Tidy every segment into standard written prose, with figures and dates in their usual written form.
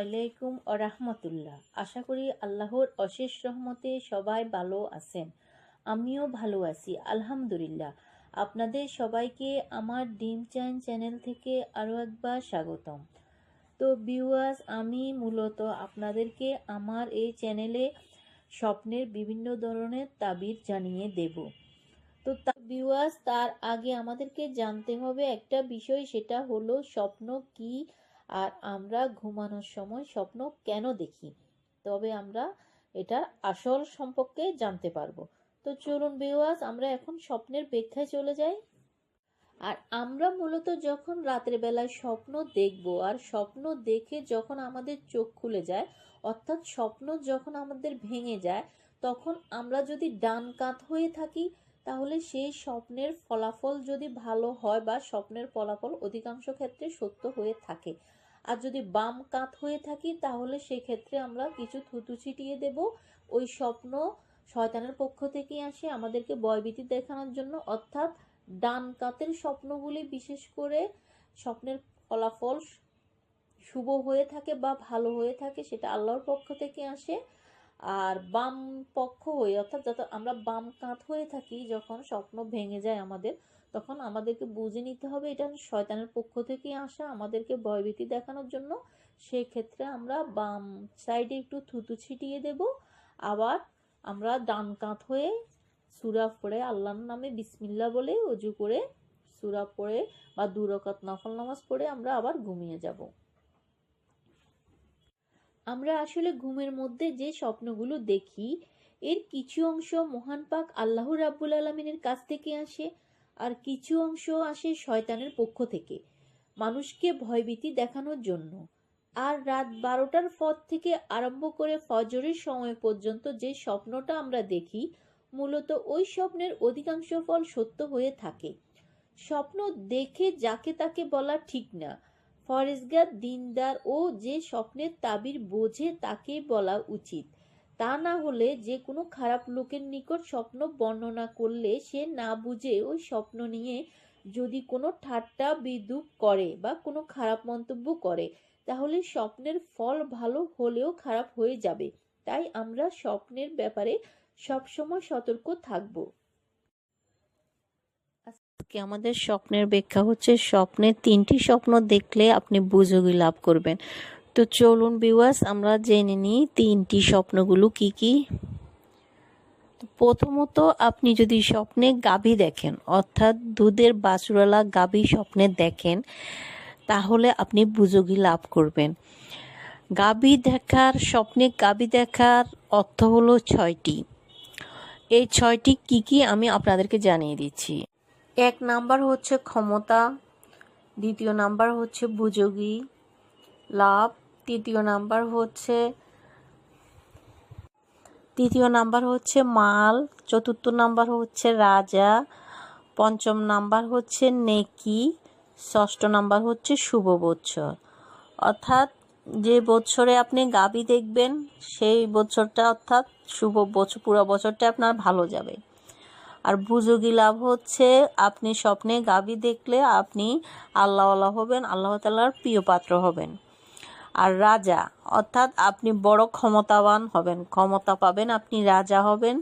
আলাইকুম ওয়া রাহমাতুল্লাহ। আশা করি আল্লাহর অশেষ রহমতে সবাই ভালো আছেন। আমিও ভালো আছি আলহামদুলিল্লাহ। আপনাদের সবাইকে আমার ড্রিম চাইন চ্যানেল থেকে আরও একবার স্বাগতম। তো ভিউয়ার্স, আমি মূলত আপনাদেরকে আমার এই চ্যানেলে স্বপ্নের বিভিন্ন ধরনের তাবিজ জানিয়ে দেব। তো ভিউয়ার্স, তার আগে আমাদেরকে জানতে হবে একটা বিষয়, সেটা হলো স্বপ্ন কি আর আমরা ঘুমানোর সময় স্বপ্ন কেন দেখি, তবে আমরা এটার আসল সম্পর্কে জানতে পারবো। তো চলুন ভিউয়ার্স, আমরা এখন স্বপ্নের ব্যাখ্যায় চলে যাই। আর আমরা মূলত যখন রাতের বেলায় স্বপ্ন দেখব আর স্বপ্ন দেখে যখন আমাদের চোখ খুলে যায়, অর্থাৎ স্বপ্ন যখন আমাদের ভেঙে যায়, তখন আমরা যদি ডান কাত হয়ে থাকি তাহলে সেই স্বপ্নের ফলাফল যদি ভালো হয় বা স্বপ্নের ফলাফল অধিকাংশ ক্ষেত্রে সত্য হয়ে থাকে। আর যদি বাম কাত হয়ে থাকি তাহলে সেই ক্ষেত্রে আমরা কিছু থুতু ছিটিয়ে দেব। ওই স্বপ্ন শয়তানের পক্ষ থেকে আসে আমাদেরকে ভয়ভীতি দেখানোর জন্য। অর্থাৎ ডান কাতের স্বপ্নগুলি বিশেষ করে স্বপ্নের ফলাফল শুভ হয়ে থাকে বা ভালো হয়ে থাকে, সেটা আল্লাহর পক্ষ থেকে আসে। আর বাম পক্ষ হয়ে, অর্থাৎ যত আমরা বাম কাত হয়ে থাকি যখন স্বপ্ন ভেঙে যায় আমাদের, তখন আমাদেরকে বুঝে নিতে হবে এটা শয়তানের পক্ষ থেকে আসা আমাদেরকে ভয়ভীতি দেখানোর জন্য। সেই ক্ষেত্রে আমরা বাম সাইডে একটু থুতু ছিটিয়ে দেব। আবার আমরা ডান কাত হয়ে সূরা পড়ে আল্লাহর নামে বিসমিল্লাহ বলে ওযু করে সূরা পড়ে বা 2 রাকাত নফল নামাজ পড়ে আমরা আবার ঘুমিয়ে যাব। আমরা আসলে ঘুমের মধ্যে যে স্বপ্নগুলো দেখি এর কিছু অংশ মহান পাক আল্লাহ রাব্বুল আলামিনের কাছ থেকে আসে, আর কিছু অংশ আসে শয়তানের পক্ষ থেকে মানুষকে ভয়ভীতি দেখানোর জন্য। আর রাত 12টার পর থেকে আরম্ভ করে ফজরের সময় পর্যন্ত যে স্বপ্নটা আমরা দেখি, মূলত ওই স্বপ্নের অধিকাংশ ফল সত্য হয়ে থাকে। স্বপ্ন দেখে যাকে তাকে বলা ঠিক না। ফরেজগার, দিনদার ও যে স্বপ্নের তাবির বোঝে তাকে বলা উচিত। তা না হলে যে কোনো খারাপ লোকের নিকট স্বপ্ন বর্ণনা করলে সে না বুঝে ওই স্বপ্ন নিয়ে যদি কোনো ঠাট্টা বিদ্রূপ করে বা কোনো খারাপ মন্তব্য করে, তাহলে স্বপ্নের ফল ভালো হলেও খারাপ হয়ে যাবে। তাই আমরা স্বপ্নের ব্যাপারে সবসময় সতর্ক থাকব। আজকে আমাদের স্বপ্নের ব্যাখ্যা হচ্ছে স্বপ্নে 3টি স্বপ্ন দেখলে আপনি বুজুর্গি লাভ করবেন। তো চলুন ভিউয়ার্স, আমরা জেনে নিই 3টি স্বপ্নগুলো কি কি। প্রথমত, আপনি যদি স্বপ্নে গাভী দেখেন, অর্থাৎ দুধের বাছুরালা গাভী স্বপ্নে দেখেন, তাহলে আপনি বুজুর্গি লাভ করবেন। স্বপ্নে গাভী দেখার অর্থ হলো 6টি। এই 6টি কি কি আমি আপনাদেরকে জানিয়ে দিচ্ছি। 1 নাম্বার হচ্ছে ক্ষমতা, 2য় নাম্বার হচ্ছে বুজুর্গি লাভ, 3য় নাম্বার হচ্ছে মাল, 4র্থ নাম্বার হচ্ছে রাজা, 5ম নাম্বার হচ্ছে নেকি, 6ষ্ঠ নাম্বার হচ্ছে শুভ বৎসর। অর্থাৎ যে বছরে আপনি গাভী দেখবেন সেই বছরটা, অর্থাৎ শুভ বছর, পুরো বছরটা আপনার ভালো যাবে। আর বুজুর্গি লাভ হচ্ছে আপনি স্বপ্নে গাভী দেখলে আপনি আল্লাহওয়ালা হবেন, আল্লাহ তাআলার প্রিয় পাত্র হবেন। আর রাজা, অর্থাৎ আপনি বড় ক্ষমতাবান হবেন, ক্ষমতা পাবেন, আপনি রাজা হবেন,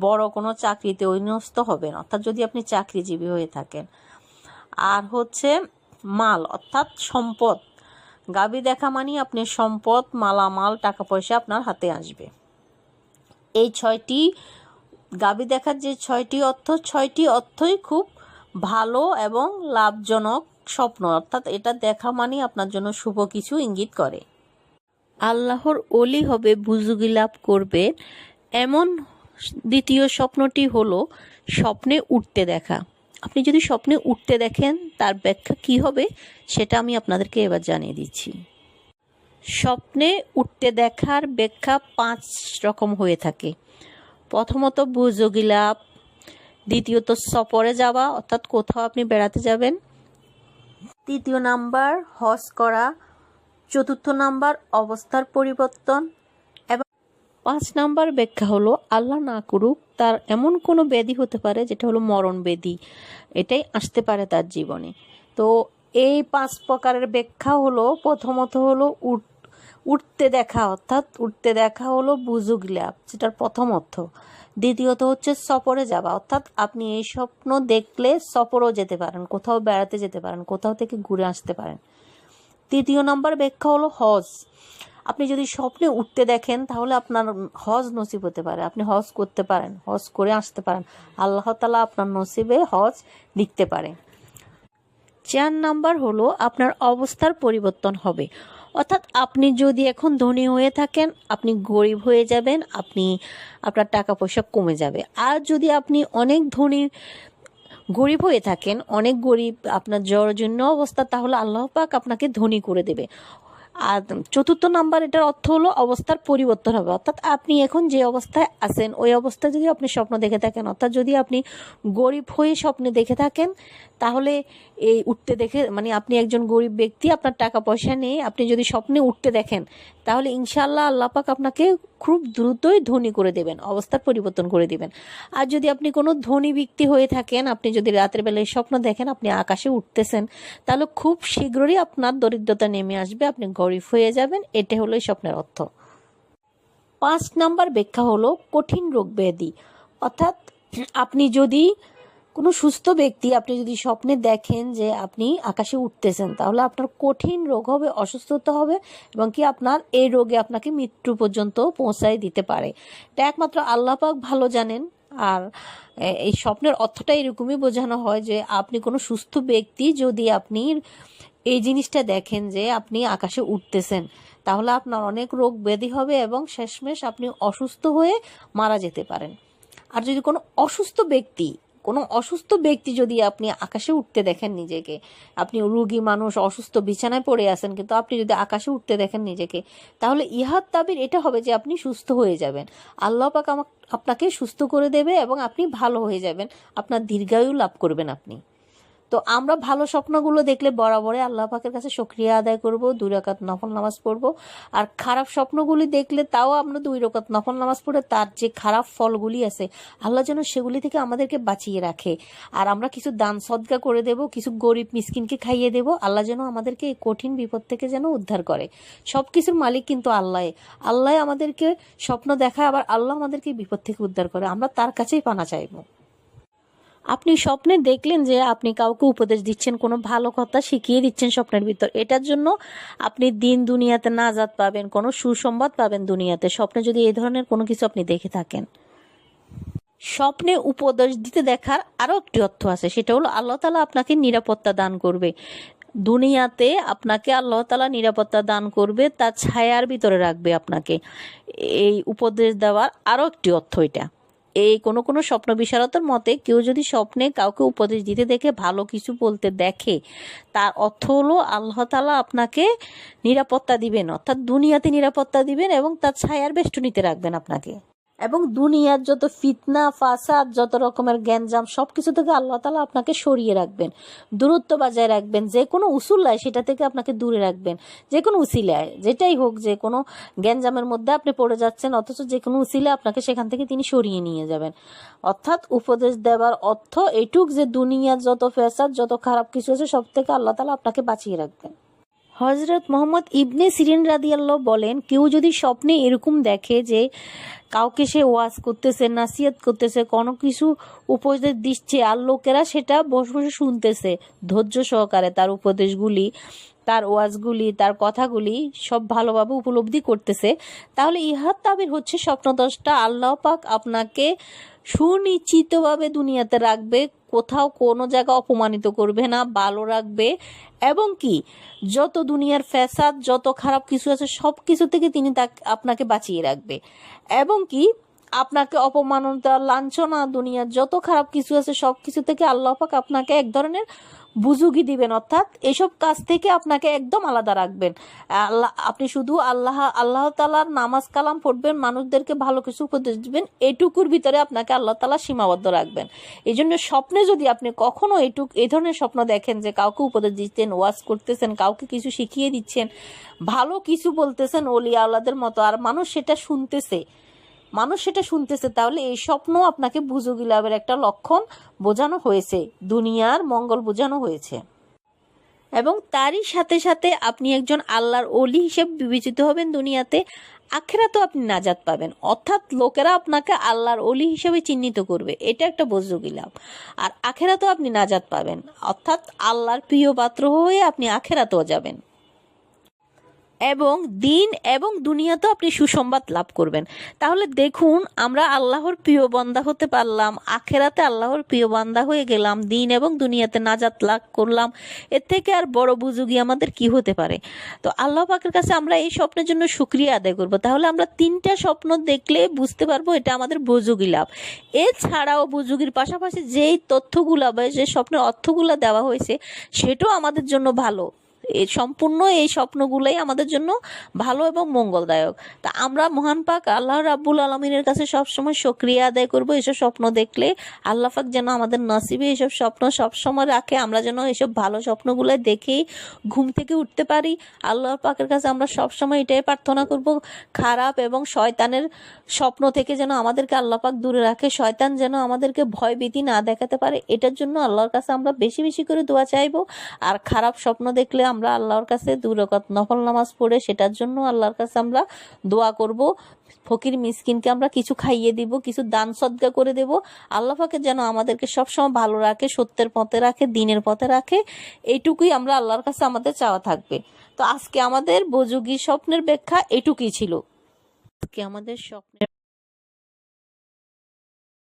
বড় কোনো চাকরিতে অধীনস্থ হবেন, অর্থাৎ যদি আপনি চাকরিজীবী হয়ে থাকেন। আর হচ্ছে মাল, অর্থাৎ সম্পদ। গাভী দেখা মানে আপনি সম্পদ, মালামাল, টাকা পয়সা আপনার হাতে আসবে। এই 6টি গাভী দেখার যে 6টি অর্থ, 6টি অর্থই খুব ভালো এবং লাভজনক স্বপ্ন। অর্থাৎ এটা দেখা মানে আপনার জন্য শুভ কিছু ইঙ্গিত করে। আল্লাহর ওলি হবে, বুজুর্গি লাভ করবে এমন 2য় স্বপ্নটি হলো স্বপ্নে উঠতে দেখা। আপনি যদি স্বপ্নে উঠতে দেখেন তার ব্যাখ্যা কি হবে সেটা আমি আপনাদেরকে এবার জানিয়ে দিচ্ছি। স্বপ্নে উঠতে দেখার ব্যাখ্যা 5 রকম হয়ে থাকে। প্রথমত বুজুর্গি লাভ, দ্বিতীয়ত সফরে যাওয়া, অর্থাৎ কোথাও আপনি বেড়াতে যাবেন, 3য় নাম্বার হজ করা, 4র্থ নাম্বার অবস্থার পরিবর্তন, এবং 5 নাম্বার ব্যাখ্যা হলো আল্লাহ না করুক তার এমন কোনো ব্যাধি হতে পারে যেটা হলো মরণ ব্যাধি, এটাই আসতে পারে তার জীবনে। তো এই 5 প্রকারের ব্যাখ্যা হলো, প্রথমত হলো উঠতে দেখা, অর্থাৎ উঠতে দেখা হলো বুজুর্গ লাভ, যেটার প্রথম অর্থ। দ্বিতীয়ত হচ্ছে সফরে যাওয়া, অর্থাৎ আপনি এই স্বপ্ন দেখলে সফরও যেতে পারেন, কোথাও বেড়াতে যেতে পারেন, কোথাও থেকে ঘুরে আসতে পারেন। তৃতীয় নম্বর ব্যাখ্যা হলো হজ। আপনি যদি স্বপ্নে উঠতে দেখেন তাহলে আপনার হজ নসিব হতে পারে, আপনি হজ করতে পারেন, হজ করে আসতে পারেন, আল্লাহ তাআলা আপনার নসিবে হজ লিখতে পারে। 4 নাম্বার হলো আপনার অবস্থার পরিবর্তন হবে, অর্থাৎ আপনি যদি এখন ধনী হয়ে থাকেন আপনি গরিব হয়ে যাবেন, আপনার টাকা পয়সা কমে যাবে। আর যদি আপনি অনেক ধনী গরিব হয়ে থাকেন, অনেক গরিব আপনার জন্য অবস্থা, তাহলে আল্লাহ পাক আপনাকে ধনী করে দেবে। আর 4র্থ নাম্বার, এটার অর্থ হলো অবস্থার পরিবর্তন হবে, অর্থাৎ আপনি এখন যে অবস্থায় আছেন ওই অবস্থায় যদি আপনি স্বপ্ন দেখে থাকেন, অর্থাৎ যদি আপনি গরিব হয়ে স্বপ্নে দেখে থাকেন তাহলে এই উঠতে দেখে, মানে আপনি একজন গরিব ব্যক্তি, আপনার টাকা পয়সা নেই, আপনি যদি স্বপ্নে উঠতে দেখেন তাহলে ইনশাআল্লাহ আল্লাহ পাক আপনাকে খুব দ্রুতই ধনী করে দেবেন, অবস্থার পরিবর্তন করে দিবেন। আর যদি আপনি কোনো ধনী ব্যক্তি হয়ে থাকেন, আপনি যদি রাতের বেলায় স্বপ্ন দেখেন আপনি আকাশে উঠতেছেন, তাহলে খুব শীঘ্রই আপনার দরিদ্রতা নেমে আসবে, আপনি গরিব হয়ে যাবেন। এটা হলো এই স্বপ্নের অর্থ। 5 নাম্বার ব্যাখ্যা হলো কঠিন রোগ ব্যাধি, অর্থাৎ আপনি যদি কোনো সুস্থ ব্যক্তি, আপনি যদি স্বপ্নে দেখেন যে আপনি আকাশে উঠতেছেন তাহলে আপনার কঠিন রোগ হবে, অসুস্থতা হবে, এবং কি আপনার এই রোগে আপনাকে মৃত্যু পর্যন্ত পৌঁছায় দিতে পারে। এটা একমাত্র আল্লাহ পাক ভালো জানেন। আর এই স্বপ্নের অর্থটা এরকমই বোঝানো হয় যে আপনি কোনো সুস্থ ব্যক্তি যদি আপনি এই জিনিসটা দেখেন যে আপনি আকাশে উঠতেছেন তাহলে আপনার অনেক রোগ ব্যাধি হবে এবং শেষমেশ আপনি অসুস্থ হয়ে মারা যেতে পারেন। আর যদি কোনো অসুস্থ ব্যক্তি যদি আপনি আকাশে উঠতে দেখেন নিজেকে, আপনি রোগী মানুষ, অসুস্থ বিছানায় পড়ে আছেন, কিন্তু আপনি যদি আকাশে উঠতে দেখেন নিজেকে, তাহলে ইহার তাবির এটা হবে যে আপনি সুস্থ হয়ে যাবেন, আল্লাহ পাক আপনাকে সুস্থ করে দেবে এবং আপনি ভালো হয়ে যাবেন, আপনার দীর্ঘায়ু লাভ করবেন আপনি। তো আমরা ভালো স্বপ্নগুলো দেখলে বরাবরই আল্লাহ পাকের কাছে শুকরিয়া আদায় করব, 2 রাকাত নফল নামাজ পড়ব। আর খারাপ স্বপ্নগুলি দেখলে তাও আমরা 2 রাকাত নফল নামাজ পড়ে তার যে খারাপ ফলগুলি আছে আল্লাহ যেন সেগুলি থেকে আমাদেরকে বাঁচিয়ে রাখে। আর আমরা কিছু দান সদকা করে দেব, কিছু গরিব মিসকিনকে খাইয়ে দেব, আল্লাহ যেন আমাদেরকে এই কঠিন বিপদ থেকে যেন উদ্ধার করে। সব কিছুর মালিক কিন্তু আল্লাহ আমাদেরকে স্বপ্ন দেখায়, আবার আল্লাহ আমাদেরকে বিপদ থেকে উদ্ধার করে, আমরা তার কাছেই পানা চাইব। আপনি স্বপ্নে দেখলেন যে আপনি কাউকে উপদেশ দিচ্ছেন, কোনো ভালো কথা শিখিয়ে দিচ্ছেন স্বপ্নের ভিতর, এটার জন্য আপনি দিন দুনিয়াতে নাজাত পাবেন, কোনো সুসংবাদ পাবেন দুনিয়াতে, স্বপ্নে যদি এই ধরনের কোনো কিছু আপনি দেখে থাকেন। স্বপ্নে উপদেশ দিতে দেখার আরো একটি অর্থ আছে, সেটা হলো আল্লাহ তাআলা আপনাকে নিরাপত্তা দান করবে, দুনিয়াতে আপনাকে আল্লাহ তাআলা নিরাপত্তা দান করবে, তার ছায়ার ভিতরে রাখবে আপনাকে। এই উপদেশ দেওয়ার আরো একটি অর্থ এটা। এই কোনো স্বপ্ন বিশারদের মতে কেউ যদি স্বপ্নে কাউকে উপদেশ দিতে দেখে, ভালো কিছু বলতে দেখে, তার অর্থ হলো আল্লাহ তাআলা আপনাকে নিরাপত্তা দিবেন, অর্থাৎ দুনিয়াতে নিরাপত্তা দিবেন এবং তার ছায়ার বেষ্টনীতে রাখবেন আপনাকে। এবং দুনিয়ার যত ফিতনা ফাসাদ, যত রকমের গ্যাঞ্জাম, সবকিছু থেকে আল্লাহ তাআলা আপনাকে সরিয়ে রাখবেন, দূরত্ব বজায় রাখবেন, যে কোনো উসুল্লায় সেটা থেকে আপনাকে দূরে রাখবেন, যে কোনো উসিলায় যেটাই হোক, যে কোনো গ্যাঞ্জামের মধ্যে আপনি পড়ে যাচ্ছেন, অথচ যে কোনো উসিলায় আপনাকে সেখান থেকে তিনি সরিয়ে নিয়ে যাবেন। অর্থাৎ উপদেশ দেওয়ার অর্থ এইটুক যে দুনিয়ার যত ফ্যাসাদ, যত খারাপ কিছু আছে সব থেকে আল্লাহ তাআলা আপনাকে বাঁচিয়ে রাখবেন। হযরত মুহাম্মদ ইবনে সিরিন রাদিয়াল্লাহু বলেন, কেউ যদি স্বপ্নে এরকম দেখে যে কাউকে সে ওয়াজ করতেছে, নাসিহত করতেছে, কোনো কিছু উপদেশ দিচ্ছে, আর লোকেরা সেটা বসে বসে শুনতেছে ধৈর্য সহকারে, তার উপদেশগুলি, তার ওয়াজগুলি, তার কথাগুলি সব ভালোভাবে উপলব্ধি করতেছে, তাহলে ইহার তাবির হচ্ছে স্বপ্নদ্রষ্টা আল্লাহ পাক আপনাকে সুনিশ্চিতভাবে দুনিয়াতে রাখবে, কোথাও কোনো জায়গা অপমানিত করবে না, ভালো রাখবে, এবং কি যত দুনিয়ার ফ্যাসাদ, যত খারাপ কিছু আছে সব কিছু থেকে তিনি আপনাকে বাঁচিয়ে রাখবে, এবং কি আপনাকে অপমাননা, লাঞ্ছনা, দুনিয়ার যত খারাপ কিছু আছে সব কিছু থেকে আল্লাহ পাক আপনাকে এক ধরনের বুজুর্গি দিবেন, অর্থাৎ এসব কাজ থেকে আপনাকে একদম আলাদা রাখবেন। আপনি শুধু আল্লাহ তাআলার নামাজ কালাম পড়বেন, মানুষদেরকে ভালো কিছু উপদেশ দিবেন, এইটুকুর ভিতরে আপনাকে আল্লাহ তাআলা সীমাবদ্ধ রাখবেন। এই জন্য স্বপ্নে যদি আপনি কখনো এই ধরনের স্বপ্ন দেখেন যে কাউকে উপদেশ দিচ্ছেন, ওয়াজ করতেছেন, কাউকে কিছু শিখিয়ে দিচ্ছেন, ভালো কিছু বলতেছেন ওলিয়া আল্লাহদের মতো, আর মানুষ সেটা শুনতেছে, তাহলে এই স্বপ্ন আপনাকে বুজুর্গি লাভের একটা লক্ষণ বোঝানো হয়েছে, দুনিয়ার মঙ্গল বোঝানো হয়েছে। এবং তারই সাথে সাথে আপনি একজন আল্লাহর ওলি হিসেবে বিবেচিত হবেন দুনিয়াতে। আখেরাতেও আপনি নাজাত পাবেন, অর্থাৎ লোকেরা আপনাকে আল্লাহর ওলি হিসেবে চিহ্নিত করবে, এটা একটা বুজুর্গি লাভ। আর আখেরাতেও আপনি নাজাত পাবেন, অর্থাৎ আল্লাহর প্রিয় পাত্র হয়ে আপনি আখেরাতেও যাবেন এবং দিন এবং দুনিয়াতেও আপনি সুসংবাদ লাভ করবেন। তাহলে দেখুন, আমরা আল্লাহর প্রিয় বান্দা হতে পারলাম, আখেরাতে আল্লাহর প্রিয় বান্দা হয়ে গেলাম, দিন এবং দুনিয়াতে নাজাত লাভ করলাম। এর থেকে আর বড় বুজুর্গি আমাদের কি হতে পারে? তো আল্লাহ পাকের কাছে আমরা এই স্বপ্নের জন্য শুকরিয়া আদায় করব। তাহলে আমরা 3টা স্বপ্ন দেখলে বুঝতে পারবো এটা আমাদের বুজুর্গি লাভ। এছাড়াও বুজুর্গির পাশাপাশি যেই তথ্যগুলো বা যে স্বপ্নের অর্থগুলো দেওয়া হয়েছে সেটাও আমাদের জন্য ভালো। সম্পূর্ণ এই স্বপ্নগুলোই আমাদের জন্য ভালো এবং মঙ্গলদায়ক। তা আমরা মহান পাক আল্লাহ রাব্বুল আলামিনের কাছে সবসময় শুকরিয়া আদায় করব। এসব স্বপ্ন দেখলে আল্লাহ পাক যেন আমাদের নসিবে এসব স্বপ্ন সবসময় রাখে, আমরা যেন এসব ভালো স্বপ্নগুলো দেখেই ঘুম থেকে উঠতে পারি। আল্লাহ পাকের কাছে আমরা সবসময় এটাই প্রার্থনা করব, খারাপ এবং শয়তানের স্বপ্ন থেকে যেন আমাদেরকে আল্লাহ পাক দূরে রাখে, শয়তান যেন আমাদেরকে ভয় ভীতি না দেখাতে পারে। এটার জন্য আল্লাহর কাছে আমরা বেশি বেশি করে দোয়া চাইবো। আর খারাপ স্বপ্ন দেখলে আমরা আল্লাহর কাছে 2 রাকাত নফল নামাজ পড়ে সেটার জন্য আল্লাহর কাছে আমরা দোয়া করব। ফকির মিসকিনকে আমরা কিছু খাইয়ে দিব, কিছু দান সদকা করে দেব। আল্লাহ পাকে যেন আমাদেরকে সবসময় ভালো রাখে, সত্যের পথে রাখে, দিনের পথে রাখে। এইটুকুই আমরা আল্লাহর কাছে আমাদের চাওয়া থাকবে। তো আজকে আমাদের বুজুর্গি স্বপ্নের ব্যাখ্যা এটুকুই ছিল। আজকে আমাদের স্বপ্নের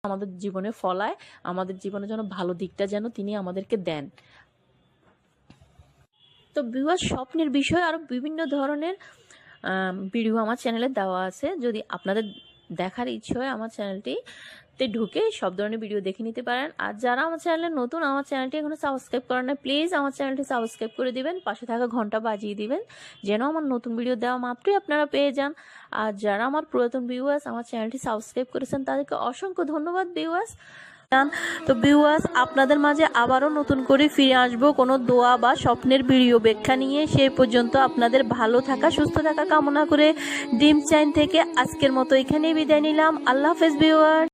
আমাদের জীবনে ফলায়, আমাদের জীবনের জন্য ভালো দিকটা যেন তিনি আমাদেরকে দেন। তো ভিউয়ার্স, স্বপ্নের বিষয়ে আরও বিভিন্ন ধরনের ভিডিও আমার চ্যানেলে দেওয়া আছে। যদি আপনাদের দেখার ইচ্ছে হয় আমার চ্যানেলটিতে ঢুকে সব ধরনের ভিডিও দেখে নিতে পারেন। আর যারা আমার চ্যানেলে নতুন, আমার চ্যানেলটি এখনো সাবস্ক্রাইব করেন না, প্লিজ আমার চ্যানেলটি সাবস্ক্রাইব করে দিবেন, পাশে থাকা ঘন্টা বাজিয়ে দিবেন যেন আমার নতুন ভিডিও দেওয়া মাত্রই আপনারা পেয়ে যান। আর যারা আমার পুরাতন ভিউয়ার্স আমার চ্যানেলটি সাবস্ক্রাইব করেছেন তাদেরকে অসংখ্য ধন্যবাদ ভিউয়ার্স। তো ভিউয়ার্স, আপনাদের মাঝে আবারও নতুন করে ফিরে আসবো কোনো দোয়া বা স্বপ্নের ভিডিও ব্যাখ্যা নিয়ে। সেই পর্যন্ত আপনাদের ভালো থাকা সুস্থ থাকা কামনা করে ড্রিম চাইন থেকে আজকের মতো এখানেই বিদায় নিলাম। আল্লাহ হাফেজ ভিউয়ার্স।